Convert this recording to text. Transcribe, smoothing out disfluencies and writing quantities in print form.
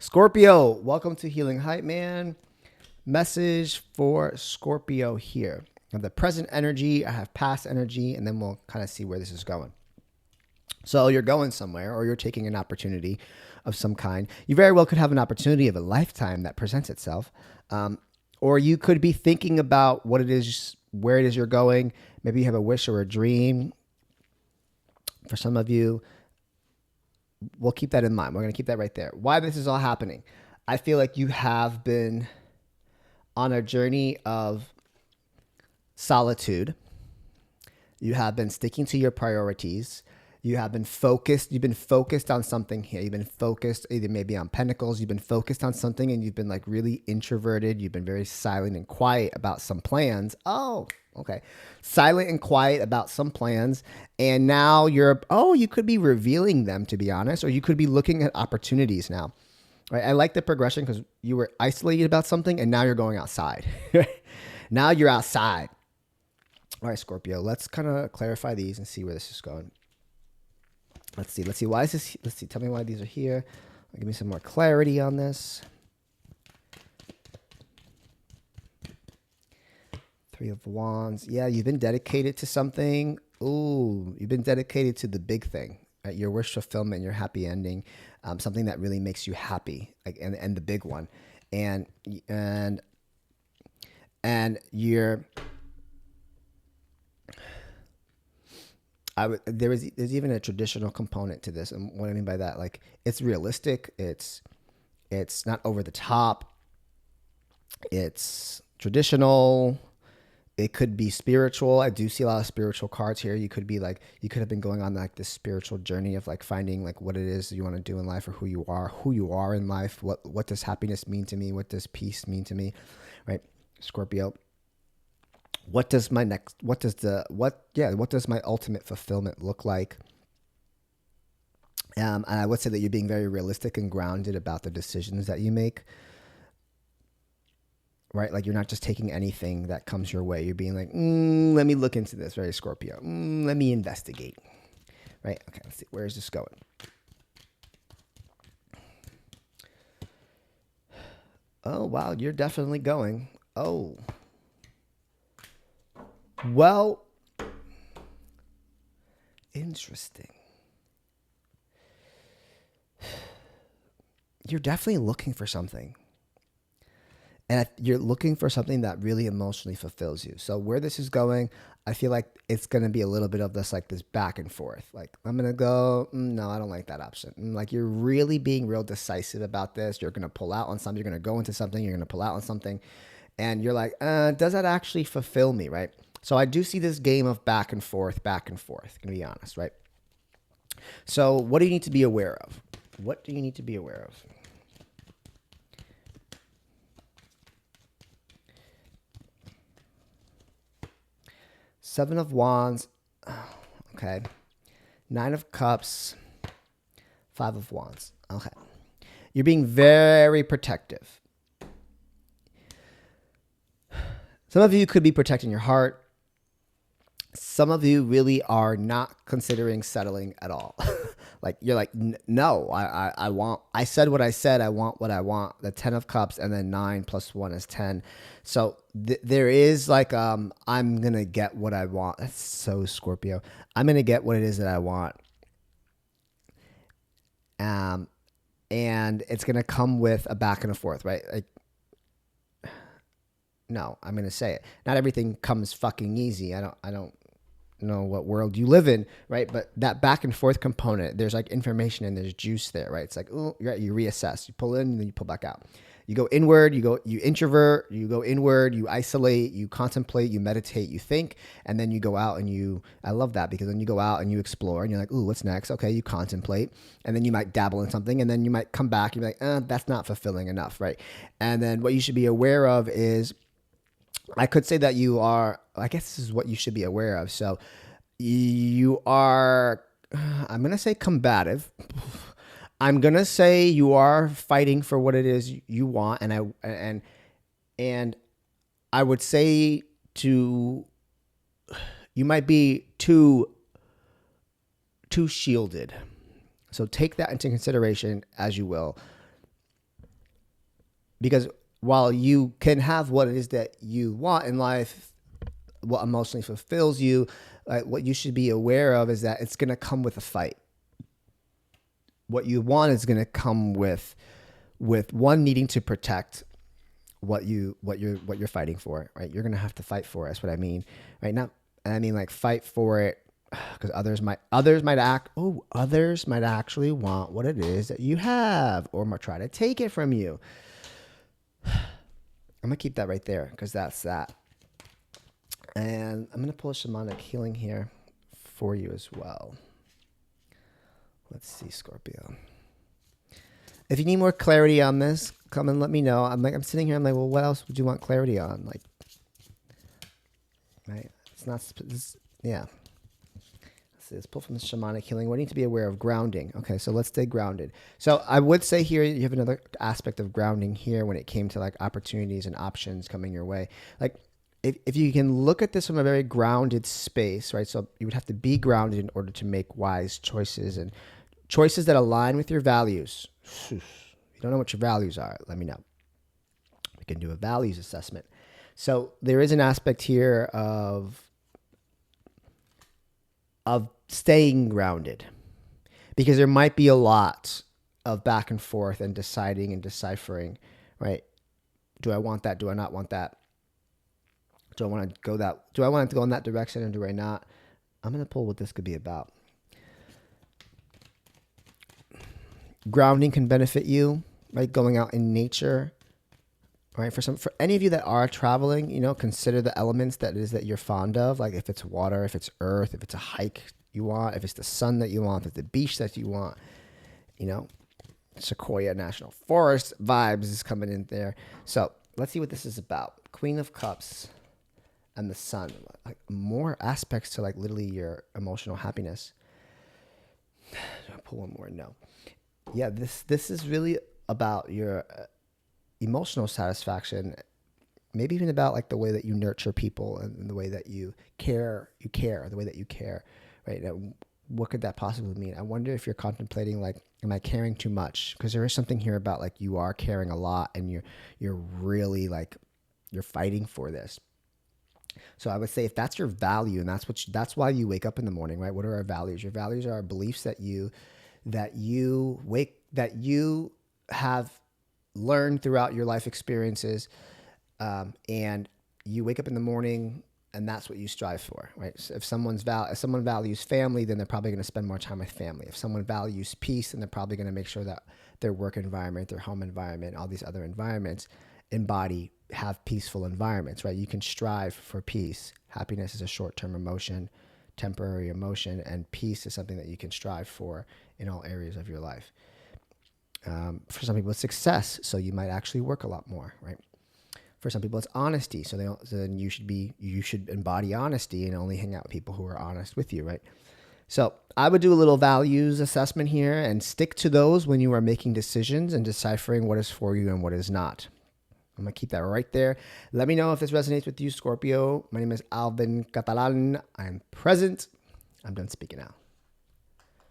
Scorpio, welcome to Healing Hype Man. Message for Scorpio here. I have the present energy, I have past energy, and then we'll kind of see where this is going. So you're going somewhere, or you're taking an opportunity of some kind. You very well could have an opportunity of a lifetime that presents itself. Or you could be thinking about what it is, where it is you're going. Maybe you have a wish or a dream. For some of you, we'll keep that in mind. We're going to keep that right there. Why this is all happening. I feel like you have been on a journey of solitude. You have been sticking to your priorities. You have been focused. You've been focused on something here. You've been focused either maybe on pentacles. You've been focused on something and you've been like really introverted. You've been very silent and quiet about some plans. Oh, okay. Silent and quiet about some plans. And now you could be revealing them, to be honest, or you could be looking at opportunities now. Right? I like the progression because you were isolated about something and now you're going outside. Now you're outside. All right, Scorpio, let's kind of clarify these and see where this is going. Let's see. Why is this? Let's see. Tell me why these are here. Give me some more clarity on this. Three of Wands. Yeah, you've been dedicated to something. Ooh, you've been dedicated to the big thing, right? Your wish fulfillment, your happy ending, something that really makes you happy, like and the big one, and you're. There's even a traditional component to this, and what I mean by that, like it's realistic, it's not over the top, it's traditional, it could be spiritual. I do see a lot of spiritual cards here. You could have been going on like this spiritual journey of like finding like what it is you want to do in life, or who you are in life. What does happiness mean to me? What does peace mean to me? Right, Scorpio. What does my ultimate fulfillment look like? And I would say that you're being very realistic and grounded about the decisions that you make, right? Like you're not just taking anything that comes your way. You're being like, let me look into this, right, Scorpio? Let me investigate, right? Okay, let's see. Where is this going? Oh, wow, you're definitely going. Oh. Well, interesting. You're definitely looking for something. And you're looking for something that really emotionally fulfills you. So where this is going, I feel like it's going to be a little bit of this back and forth. Like, I'm going to go, no, I don't like that option. Like, you're really being real decisive about this. You're going to pull out on something. You're going to go into something. You're going to pull out on something. And you're like, does that actually fulfill me, right? So I do see this game of back and forth, going to be honest, right? So what do you need to be aware of? What do you need to be aware of? Seven of Wands. Okay. Nine of Cups. Five of Wands. Okay. You're being very protective. Some of you could be protecting your heart. Some of you really are not considering settling at all. Like you're like, no, I said what I said. I want what I want. The 10 of Cups and then 9 plus 1 is 10. So there is like, I'm going to get what I want. That's so Scorpio. I'm going to get what it is that I want. And it's going to come with a back and a forth, right? Like, no, I'm going to say it. Not everything comes fucking easy. I don't know what world you live in, right? But that back and forth component, there's like information and there's juice there, right? It's like, oh, you reassess, you pull in and then you pull back out. You go inward, you introvert, you go inward, you isolate, you contemplate, you meditate, you think, and then you go out and I love that because then you go out and you explore and you're like, ooh, what's next? Okay, you contemplate, and then you might dabble in something and then you might come back and you're like, that's not fulfilling enough, right? And then what you should be aware of is, I could say that you are, I guess this is what you should be aware of. So you are, I'm going to say combative. I'm going to say you are fighting for what it is you want. And I would say you might be too shielded. So take that into consideration as you will. Because while you can have what it is that you want in life, what emotionally fulfills you, what you should be aware of is that it's going to come with a fight. What you want is going to come with one needing to protect what you're fighting for, right? You're going to have to fight for it. That's what I mean, right? Not, I mean like fight for it because others might actually want what it is that you have or might try to take it from you. I'm going to keep that right there because that's that. And I'm going to pull a shamanic healing here for you as well. Let's see, Scorpio. If you need more clarity on this, come and let me know. I'm sitting here. I'm like, well, what else would you want clarity on? Like, right? It's not, yeah. Let's pull from the shamanic healing. What do you need to be aware of? Grounding. Okay, so let's stay grounded. So I would say here, you have another aspect of grounding here when it came to like opportunities and options coming your way. Like, if you can look at this from a very grounded space, right? So you would have to be grounded in order to make wise choices and choices that align with your values. If you don't know what your values are, let me know. We can do a values assessment. So there is an aspect here of staying grounded because there might be a lot of back and forth and deciding and deciphering, right? Do I want that? Do I not want that? Do I want to go that? Do I want it to go in that direction, or do I not? I'm going to pull what this could be about. Grounding can benefit you, right? Going out in nature, right? For any of you that are traveling, you know, consider the elements that you're fond of. Like if it's water, if it's earth, if it's a hike you want, if it's the sun that you want, if it's the beach that you want, you know, Sequoia National Forest vibes is coming in there. So let's see what this is about. Queen of Cups. And the sun, like more aspects to like literally your emotional happiness. I'll pull one more. No. Yeah, this is really about your emotional satisfaction. Maybe even about like the way that you nurture people and the way that you care, the way that you care, right? Now, what could that possibly mean? I wonder if you're contemplating like, am I caring too much? Because there is something here about like you are caring a lot and you're really like, you're fighting for this. So I would say if that's your value and that's why you wake up in the morning, right? What are our values? Your values are beliefs that you have learned throughout your life experiences. And you wake up in the morning and that's what you strive for, right? So if someone values family, then they're probably going to spend more time with family. If someone values peace, then they're probably going to make sure that their work environment, their home environment, all these other environments have peaceful environments, right? You can strive for peace. Happiness is a short-term emotion, temporary emotion, and peace is something that you can strive for in all areas of your life. For some people, it's success, so you might actually work a lot more, right? For some people, it's honesty, so then you should embody honesty and only hang out with people who are honest with you, right? So I would do a little values assessment here and stick to those when you are making decisions and deciphering what is for you and what is not. I'm going to keep that right there. Let me know if this resonates with you, Scorpio. My name is Alvin Catalan. I'm present. I'm done speaking now.